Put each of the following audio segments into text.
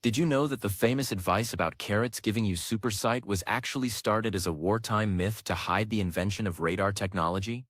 Did you know that the famous advice about carrots giving you supersight was actually started as a wartime myth to hide the invention of radar technology?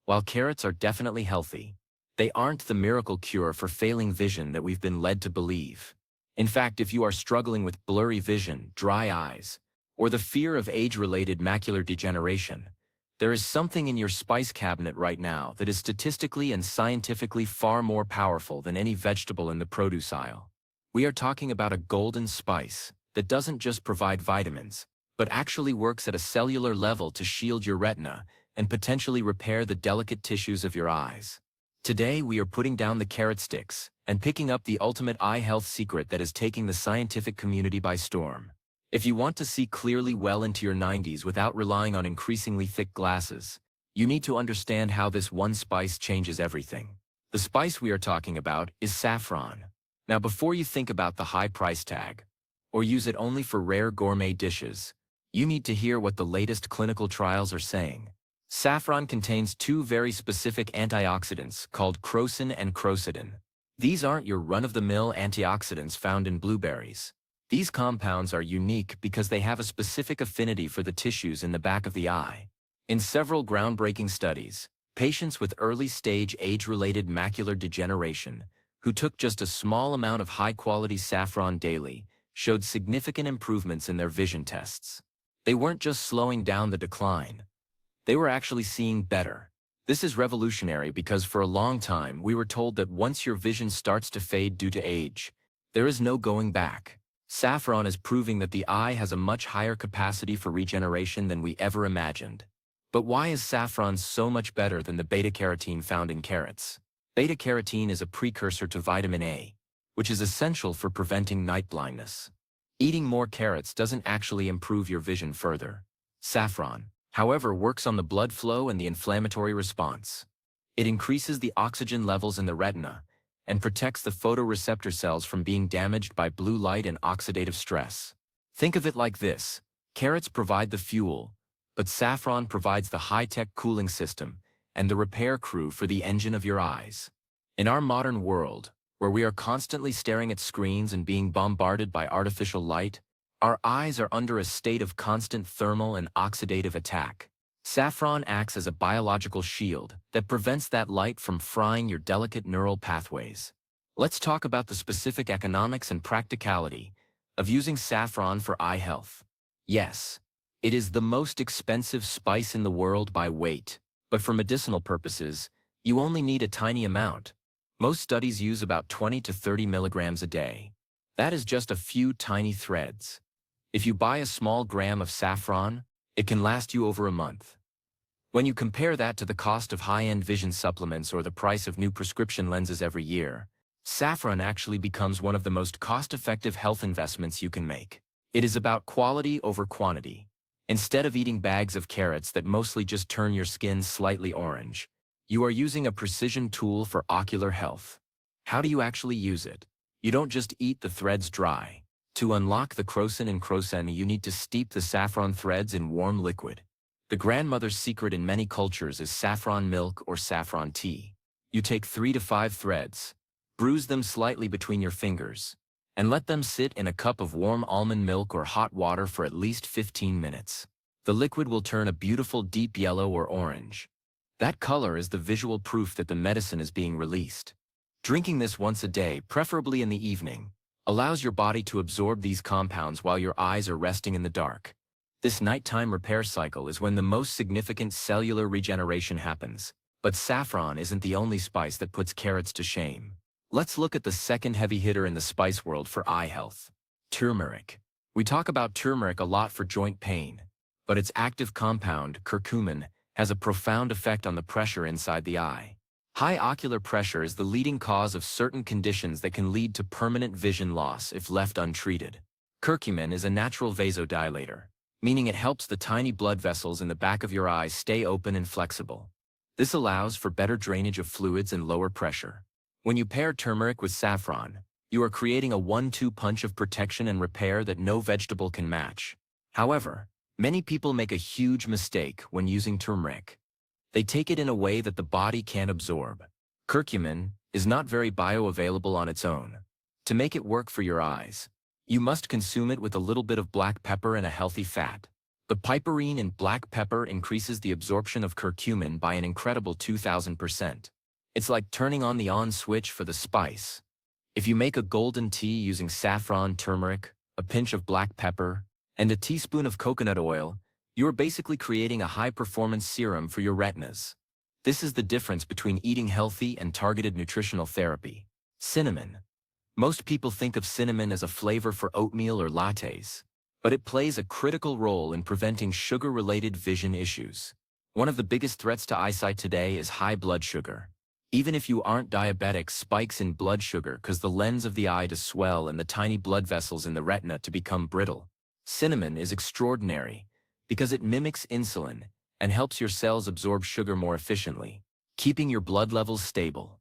While carrots are definitely healthy, they aren't the miracle cure for failing vision that we've been led to believe. In fact, if you are struggling with blurry vision, dry eyes, or the fear of age-related macular degeneration, there is something in your spice cabinet right now that is statistically and scientifically far more powerful than any vegetable in the produce aisle. We are talking about a golden spice that doesn't just provide vitamins, but actually works at a cellular level to shield your retina and potentially repair the delicate tissues of your eyes. Today, we are putting down the carrot sticks and picking up the ultimate eye health secret that is taking the scientific community by storm. If you want to see clearly well into your 90s without relying on increasingly thick glasses, you need to understand how this one spice changes everything. The spice we are talking about is saffron. Now, before you think about the high price tag, or use it only for rare gourmet dishes, you need to hear what the latest clinical trials are saying. Saffron contains two very specific antioxidants called crocin and crocodin. These aren't your run-of-the-mill antioxidants found in blueberries. These compounds are unique because they have a specific affinity for the tissues in the back of the eye. In several groundbreaking studies, patients with early-stage age-related macular degeneration who took just a small amount of high-quality saffron daily showed significant improvements in their vision tests. They weren't just slowing down the decline. They were actually seeing better. This is revolutionary because for a long time we were told that once your vision starts to fade due to age, there is no going back. Saffron is proving that the eye has a much higher capacity for regeneration than we ever imagined. But why is saffron so much better than the beta-carotene found in carrots? Beta-carotene is a precursor to vitamin A, which is essential for preventing night blindness. Eating more carrots doesn't actually improve your vision further. Saffron, however, works on the blood flow and the inflammatory response. It increases the oxygen levels in the retina and protects the photoreceptor cells from being damaged by blue light and oxidative stress. Think of it like this: carrots provide the fuel, but saffron provides the high-tech cooling system and the repair crew for the engine of your eyes. In our modern world, where we are constantly staring at screens and being bombarded by artificial light, our eyes are under a state of constant thermal and oxidative attack. Saffron acts as a biological shield that prevents that light from frying your delicate neural pathways. Let's talk about the specific economics and practicality of using saffron for eye health. Yes, it is the most expensive spice in the world by weight, but for medicinal purposes, you only need a tiny amount. Most studies use about 20 to 30 milligrams a day. That is just a few tiny threads. If you buy a small gram of saffron, it can last you over a month. When you compare that to the cost of high-end vision supplements or the price of new prescription lenses every year, saffron actually becomes one of the most cost-effective health investments you can make. It is about quality over quantity. Instead of eating bags of carrots that mostly just turn your skin slightly orange, you are using a precision tool for ocular health. How do you actually use it? You don't just eat the threads dry. To unlock the crocin and crocin, you need to steep the saffron threads in warm liquid. The grandmother's secret in many cultures is saffron milk or saffron tea. You take 3 to 5 threads, bruise them slightly between your fingers, and let them sit in a cup of warm almond milk or hot water for at least 15 minutes. The liquid will turn a beautiful deep yellow or orange. That color is the visual proof that the medicine is being released. Drinking this once a day, preferably in the evening, allows your body to absorb these compounds while your eyes are resting in the dark. This nighttime repair cycle is when the most significant cellular regeneration happens, but saffron isn't the only spice that puts carrots to shame. Let's look at the second heavy hitter in the spice world for eye health: turmeric. We talk about turmeric a lot for joint pain, but its active compound, curcumin, has a profound effect on the pressure inside the eye. High ocular pressure is the leading cause of certain conditions that can lead to permanent vision loss if left untreated. Curcumin is a natural vasodilator, meaning it helps the tiny blood vessels in the back of your eyes stay open and flexible. This allows for better drainage of fluids and lower pressure. When you pair turmeric with saffron, you are creating a 1-2 punch of protection and repair that no vegetable can match. However, many people make a huge mistake when using turmeric. They take it in a way that the body can't absorb. Curcumin is not very bioavailable on its own. To make it work for your eyes, You must consume it with a little bit of black pepper and a healthy fat. The piperine in black pepper increases the absorption of curcumin by an incredible 2,000%. It's like turning on the on switch for the spice. If you make a golden tea using saffron, turmeric, a pinch of black pepper, and a teaspoon of coconut oil, you are basically creating a high-performance serum for your retinas. This is the difference between eating healthy and targeted nutritional therapy. Cinnamon. Most people think of cinnamon as a flavor for oatmeal or lattes, but it plays a critical role in preventing sugar-related vision issues. One of the biggest threats to eyesight today is high blood sugar. Even if you aren't diabetic, spikes in blood sugar cause the lens of the eye to swell and the tiny blood vessels in the retina to become brittle. Cinnamon is extraordinary because it mimics insulin and helps your cells absorb sugar more efficiently, keeping your blood levels stable.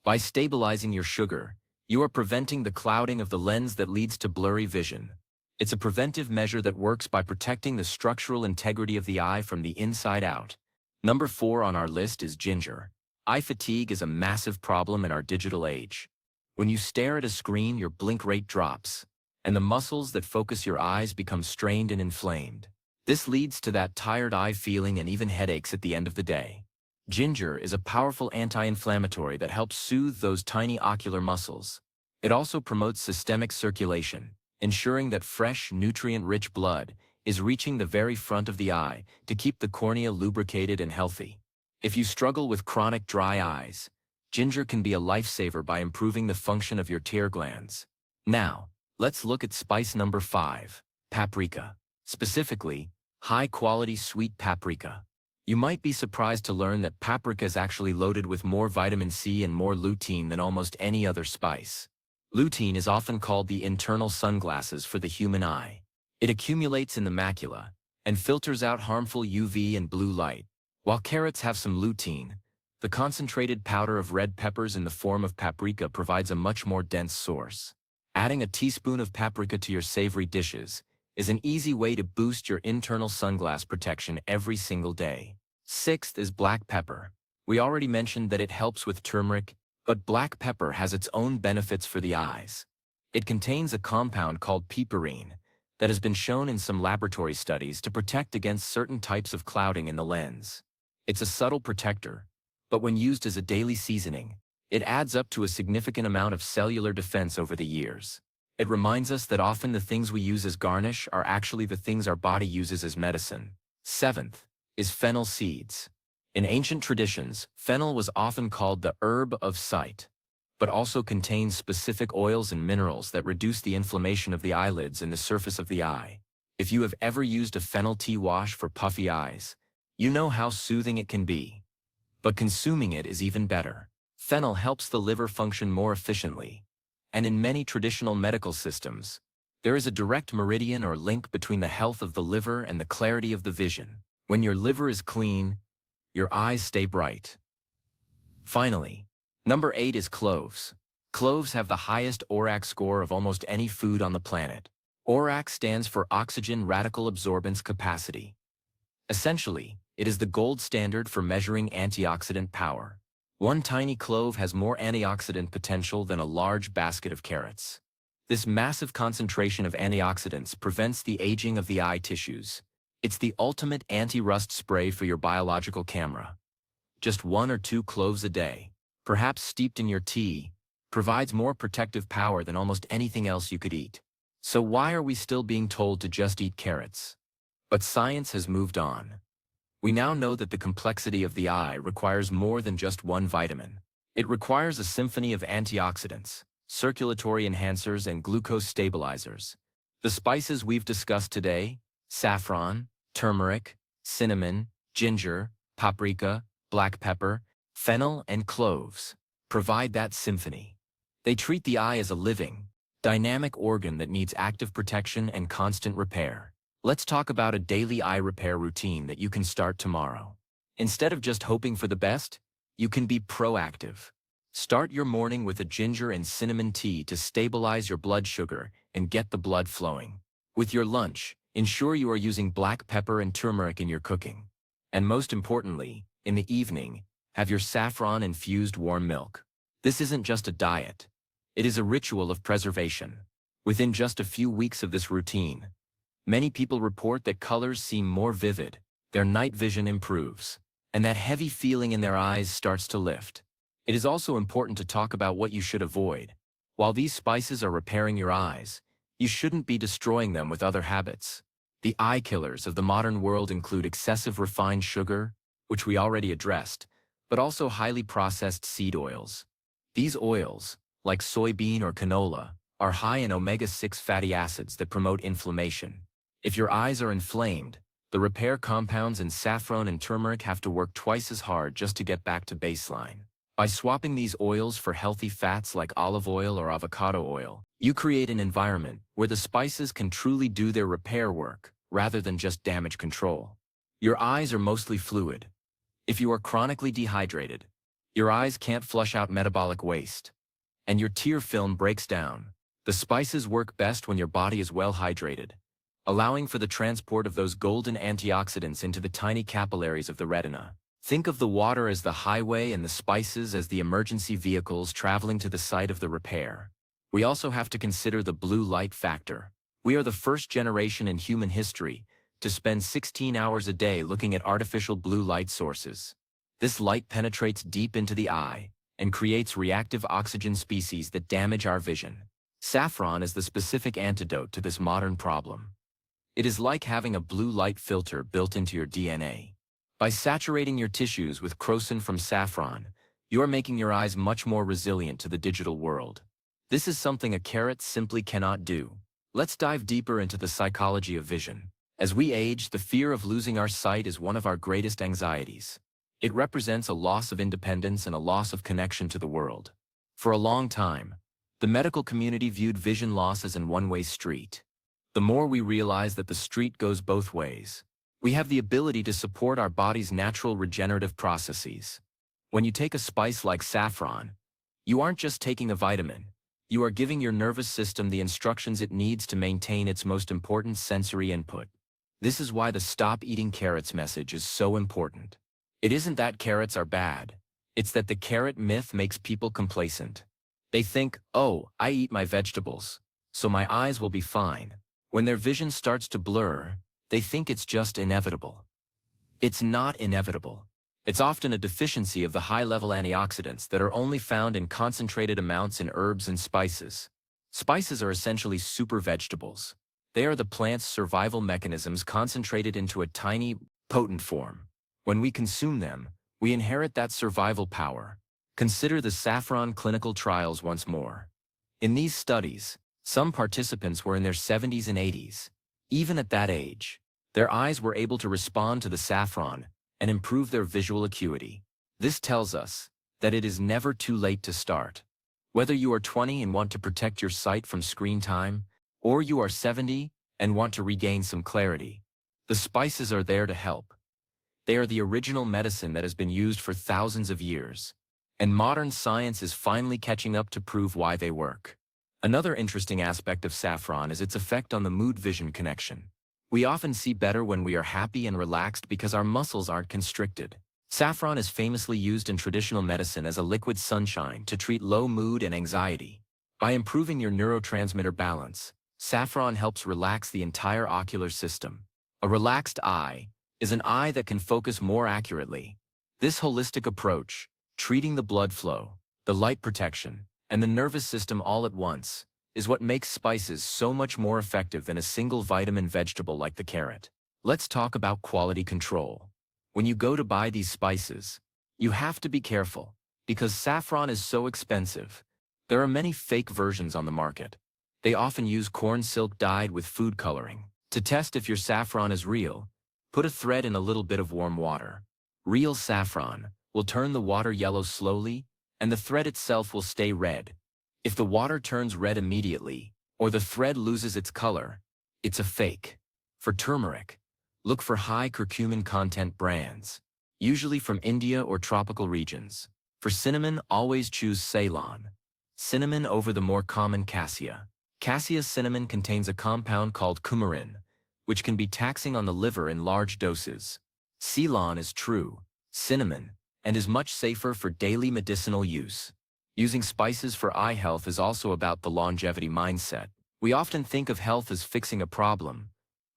By stabilizing your sugar, you are preventing the clouding of the lens that leads to blurry vision. It's a preventive measure that works by protecting the structural integrity of the eye from the inside out. Number 4 on our list is ginger. Eye fatigue is a massive problem in our digital age. When you stare at a screen, your blink rate drops, and the muscles that focus your eyes become strained and inflamed. This leads to that tired eye feeling and even headaches at the end of the day. Ginger is a powerful anti-inflammatory that helps soothe those tiny ocular muscles. It also promotes systemic circulation, ensuring that fresh, nutrient-rich blood is reaching the very front of the eye to keep the cornea lubricated and healthy. If you struggle with chronic dry eyes, ginger can be a lifesaver by improving the function of your tear glands. Now, let's look at spice number 5, paprika. Specifically, high-quality sweet paprika. You might be surprised to learn that paprika is actually loaded with more vitamin C and more lutein than almost any other spice. Lutein is often called the internal sunglasses for the human eye. It accumulates in the macula and filters out harmful UV and blue light. While carrots have some lutein, the concentrated powder of red peppers in the form of paprika provides a much more dense source. Adding a teaspoon of paprika to your savory dishes is an easy way to boost your internal sunglass protection every single day. 6th is black pepper. We already mentioned that it helps with turmeric, but black pepper has its own benefits for the eyes. It contains a compound called piperine that has been shown in some laboratory studies to protect against certain types of clouding in the lens. It's a subtle protector, but when used as a daily seasoning, it adds up to a significant amount of cellular defense over the years. It reminds us that often the things we use as garnish are actually the things our body uses as medicine. 7th is fennel seeds. In ancient traditions, fennel was often called the herb of sight, but also contains specific oils and minerals that reduce the inflammation of the eyelids and the surface of the eye. If you have ever used a fennel tea wash for puffy eyes, you know how soothing it can be. But consuming it is even better. Fennel helps the liver function more efficiently, and in many traditional medical systems, there is a direct meridian or link between the health of the liver and the clarity of the vision. When your liver is clean, your eyes stay bright. Finally, number 8 is cloves. Cloves have the highest ORAC score of almost any food on the planet. ORAC stands for oxygen radical absorbance capacity. Essentially, it is the gold standard for measuring antioxidant power. One tiny clove has more antioxidant potential than a large basket of carrots. This massive concentration of antioxidants prevents the aging of the eye tissues. It's the ultimate anti-rust spray for your biological camera. Just 1 or 2 cloves a day, perhaps steeped in your tea, provides more protective power than almost anything else you could eat. So why are we still being told to just eat carrots? But science has moved on. We now know that the complexity of the eye requires more than just one vitamin. It requires a symphony of antioxidants, circulatory enhancers, and glucose stabilizers. The spices we've discussed today, saffron, turmeric, cinnamon, ginger, paprika, black pepper, fennel, and cloves, provide that symphony. They treat the eye as a living, dynamic organ that needs active protection and constant repair. Let's talk about a daily eye repair routine that you can start tomorrow. Instead of just hoping for the best, you can be proactive. Start your morning with a ginger and cinnamon tea to stabilize your blood sugar and get the blood flowing. With your lunch, ensure you are using black pepper and turmeric in your cooking. And most importantly, in the evening, have your saffron-infused warm milk. This isn't just a diet. It is a ritual of preservation. Within just a few weeks of this routine, many people report that colors seem more vivid, their night vision improves, and that heavy feeling in their eyes starts to lift. It is also important to talk about what you should avoid. While these spices are repairing your eyes, you shouldn't be destroying them with other habits. The eye killers of the modern world include excessive refined sugar, which we already addressed, but also highly processed seed oils. These oils, like soybean or canola, are high in omega-6 fatty acids that promote inflammation. If your eyes are inflamed, the repair compounds in saffron and turmeric have to work twice as hard just to get back to baseline. By swapping these oils for healthy fats like olive oil or avocado oil, you create an environment where the spices can truly do their repair work, rather than just damage control. Your eyes are mostly fluid. If you are chronically dehydrated, your eyes can't flush out metabolic waste, and your tear film breaks down. The spices work best when your body is well hydrated, allowing for the transport of those golden antioxidants into the tiny capillaries of the retina. Think of the water as the highway and the spices as the emergency vehicles traveling to the site of the repair. We also have to consider the blue light factor. We are the first generation in human history to spend 16 hours a day looking at artificial blue light sources. This light penetrates deep into the eye and creates reactive oxygen species that damage our vision. Saffron is the specific antidote to this modern problem. It is like having a blue light filter built into your DNA. By saturating your tissues with crocin from saffron, you are making your eyes much more resilient to the digital world. This is something a carrot simply cannot do. Let's dive deeper into the psychology of vision. As we age, the fear of losing our sight is one of our greatest anxieties. It represents a loss of independence and a loss of connection to the world. For a long time, the medical community viewed vision loss as a one-way street. The more we realize that the street goes both ways, we have the ability to support our body's natural regenerative processes. When you take a spice like saffron, you aren't just taking a vitamin. You are giving your nervous system the instructions it needs to maintain its most important sensory input. This is why the stop eating carrots message is so important. It isn't that carrots are bad. It's that the carrot myth makes people complacent. They think, oh, I eat my vegetables, so my eyes will be fine. When their vision starts to blur, they think it's just inevitable. It's not inevitable. It's often a deficiency of the high-level antioxidants that are only found in concentrated amounts in herbs and spices. Spices are essentially super vegetables. They are the plant's survival mechanisms concentrated into a tiny, potent form. When we consume them, we inherit that survival power. Consider the saffron clinical trials once more. In these studies, some participants were in their 70s and 80s. Even at that age, their eyes were able to respond to the saffron and improve their visual acuity. This tells us that it is never too late to start. Whether you are 20 and want to protect your sight from screen time, or you are 70 and want to regain some clarity, the spices are there to help. They are the original medicine that has been used for thousands of years, and modern science is finally catching up to prove why they work. Another interesting aspect of saffron is its effect on the mood-vision connection. We often see better when we are happy and relaxed because our muscles aren't constricted. Saffron is famously used in traditional medicine as a liquid sunshine to treat low mood and anxiety. By improving your neurotransmitter balance, saffron helps relax the entire ocular system. A relaxed eye is an eye that can focus more accurately. This holistic approach, treating the blood flow, the light protection, and the nervous system all at once, is what makes spices so much more effective than a single vitamin vegetable like the carrot. Let's talk about quality control. When you go to buy these spices, you have to be careful, because saffron is so expensive. There are many fake versions on the market. They often use corn silk dyed with food coloring. To test if your saffron is real, put a thread in a little bit of warm water. Real saffron will turn the water yellow slowly, and the thread itself will stay red. If the water turns red immediately, or the thread loses its color, it's a fake. For turmeric, look for high curcumin content brands, usually from India or tropical regions. For cinnamon, always choose Ceylon cinnamon over the more common cassia. Cassia cinnamon contains a compound called coumarin, which can be taxing on the liver in large doses. Ceylon is true cinnamon and is much safer for daily medicinal use. Using spices for eye health is also about the longevity mindset. We often think of health as fixing a problem,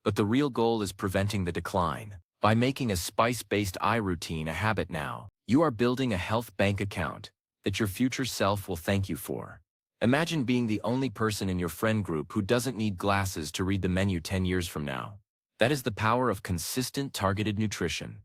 but the real goal is preventing the decline. By making a spice-based eye routine a habit now, you are building a health bank account that your future self will thank you for. Imagine being the only person in your friend group who doesn't need glasses to read the menu 10 years from now. That is the power of consistent, targeted nutrition.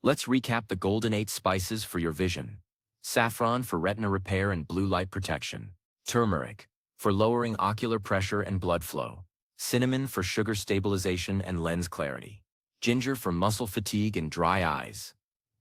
Let's recap the golden 8 spices for your vision. Saffron for retina repair and blue light protection. Turmeric for lowering ocular pressure and blood flow. Cinnamon for sugar stabilization and lens clarity. Ginger for muscle fatigue and dry eyes.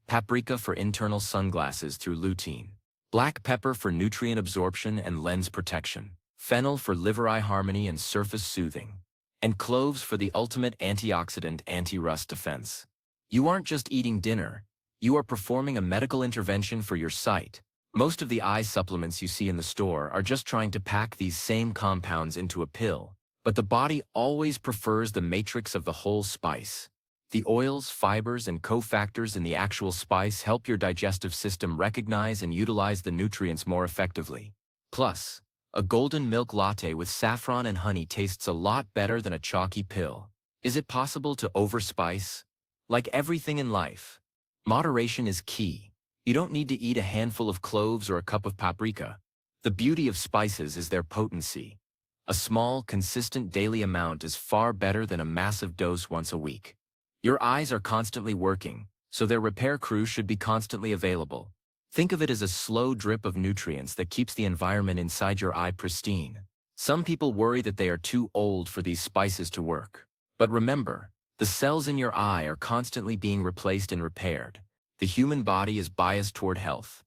Paprika for internal sunglasses through lutein. Black pepper for nutrient absorption and lens protection. Fennel for liver-eye harmony and surface soothing. And cloves for the ultimate antioxidant anti-rust defense. You aren't just eating dinner, you are performing a medical intervention for your sight. Most of the eye supplements you see in the store are just trying to pack these same compounds into a pill, but the body always prefers the matrix of the whole spice. The oils, fibers, and cofactors in the actual spice help your digestive system recognize and utilize the nutrients more effectively. Plus, a golden milk latte with saffron and honey tastes a lot better than a chalky pill. Is it possible to overspice? Like everything in life, moderation is key. You don't need to eat a handful of cloves or a cup of paprika. The beauty of spices is their potency. A small, consistent daily amount is far better than a massive dose once a week. Your eyes are constantly working, so their repair crew should be constantly available. Think of it as a slow drip of nutrients that keeps the environment inside your eye pristine. Some people worry that they are too old for these spices to work. But remember, the cells in your eye are constantly being replaced and repaired. The human body is biased toward health.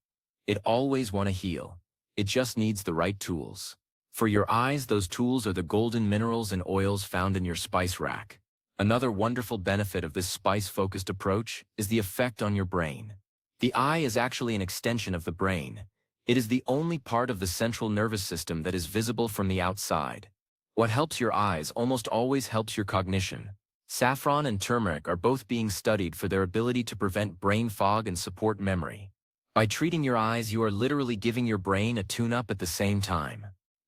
It always wants to heal. It just needs the right tools. For your eyes, those tools are the golden minerals and oils found in your spice rack. Another wonderful benefit of this spice-focused approach is the effect on your brain. The eye is actually an extension of the brain. It is the only part of the central nervous system that is visible from the outside. What helps your eyes almost always helps your cognition. Saffron and turmeric are both being studied for their ability to prevent brain fog and support memory. By treating your eyes, you are literally giving your brain a tune-up at the same time.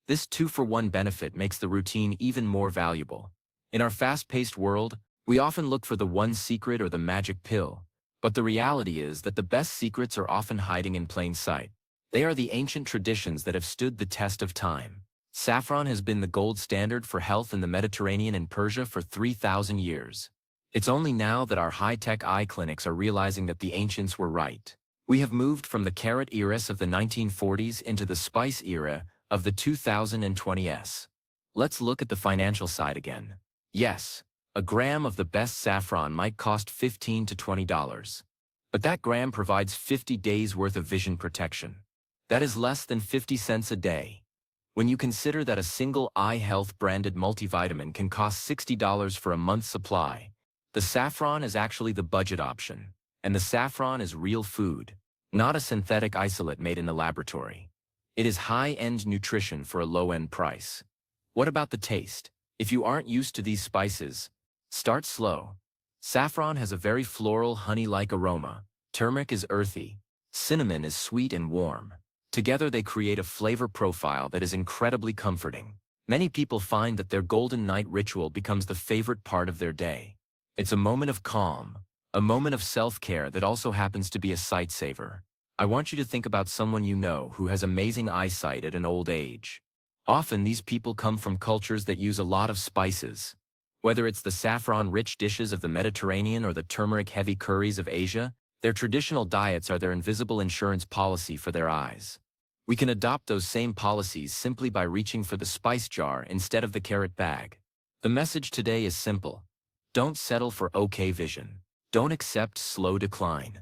This 2-for-1 benefit makes the routine even more valuable. In our fast-paced world, we often look for the one secret or the magic pill, but the reality is that the best secrets are often hiding in plain sight. They are the ancient traditions that have stood the test of time. Saffron has been the gold standard for health in the Mediterranean and Persia for 3,000 years. It's only now that our high-tech eye clinics are realizing that the ancients were right. We have moved from the carrot era of the 1940s into the spice era of the 2020s. Let's look at the financial side again. Yes, a gram of the best saffron might cost $15 to $20. But that gram provides 50 days' worth of vision protection. That is less than 50 cents a day. When you consider that a single Eye Health branded multivitamin can cost $60 for a month's supply, the saffron is actually the budget option. And the saffron is real food, not a synthetic isolate made in the laboratory. It is high-end nutrition for a low-end price. What about the taste? If you aren't used to these spices, start slow. Saffron has a very floral, honey-like aroma. Turmeric is earthy. Cinnamon is sweet and warm. Together they create a flavor profile that is incredibly comforting. Many people find that their golden night ritual becomes the favorite part of their day. It's a moment of calm, a moment of self-care that also happens to be a sight saver. I want you to think about someone you know who has amazing eyesight at an old age. Often these people come from cultures that use a lot of spices. Whether it's the saffron-rich dishes of the Mediterranean or the turmeric-heavy curries of Asia, their traditional diets are their invisible insurance policy for their eyes. We can adopt those same policies simply by reaching for the spice jar instead of the carrot bag. The message today is simple. Don't settle for okay vision. Don't accept slow decline.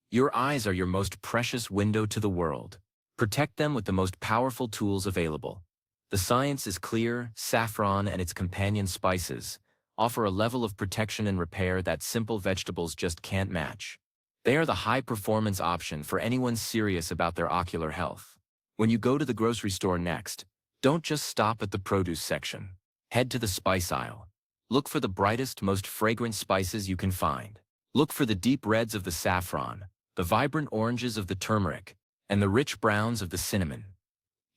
Your eyes are your most precious window to the world. Protect them with the most powerful tools available. The science is clear. Saffron and its companion spices offer a level of protection and repair that simple vegetables just can't match. They are the high-performance option for anyone serious about their ocular health. When you go to the grocery store next, don't just stop at the produce section. Head to the spice aisle. Look for the brightest, most fragrant spices you can find. Look for the deep reds of the saffron, the vibrant oranges of the turmeric, and the rich browns of the cinnamon.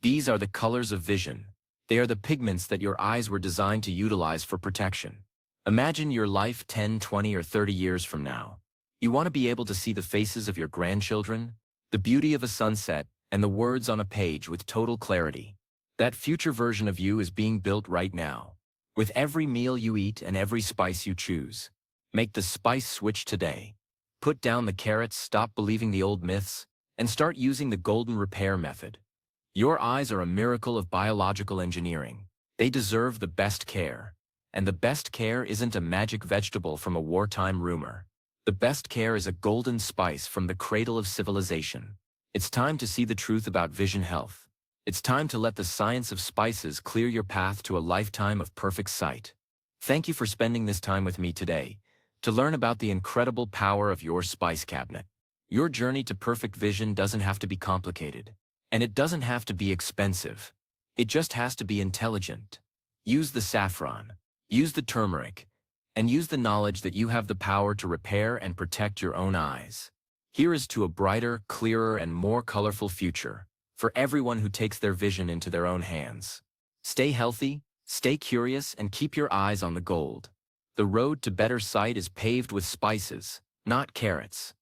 These are the colors of vision. They are the pigments that your eyes were designed to utilize for protection. Imagine your life 10, 20, or 30 years from now. You want to be able to see the faces of your grandchildren, the beauty of a sunset, and the words on a page with total clarity. That future version of you is being built right now. With every meal you eat and every spice you choose. Make the spice switch today. Put down the carrots, stop believing the old myths, and start using the golden repair method. Your eyes are a miracle of biological engineering. They deserve the best care. And the best care isn't a magic vegetable from a wartime rumor. The best care is a golden spice from the cradle of civilization. It's time to see the truth about vision health. It's time to let the science of spices clear your path to a lifetime of perfect sight. Thank you for spending this time with me today to learn about the incredible power of your spice cabinet. Your journey to perfect vision doesn't have to be complicated, and it doesn't have to be expensive. It just has to be intelligent. Use the saffron, use the turmeric, and use the knowledge that you have the power to repair and protect your own eyes. Here is to a brighter, clearer, and more colorful future for everyone who takes their vision into their own hands. Stay healthy, stay curious, and keep your eyes on the gold. The road to better sight is paved with spices, not carrots.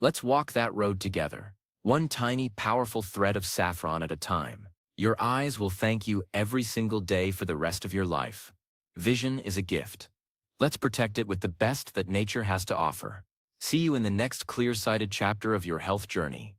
Let's walk that road together, one tiny, powerful thread of saffron at a time. Your eyes will thank you every single day for the rest of your life. Vision is a gift. Let's protect it with the best that nature has to offer. See you in the next clear-sighted chapter of your health journey.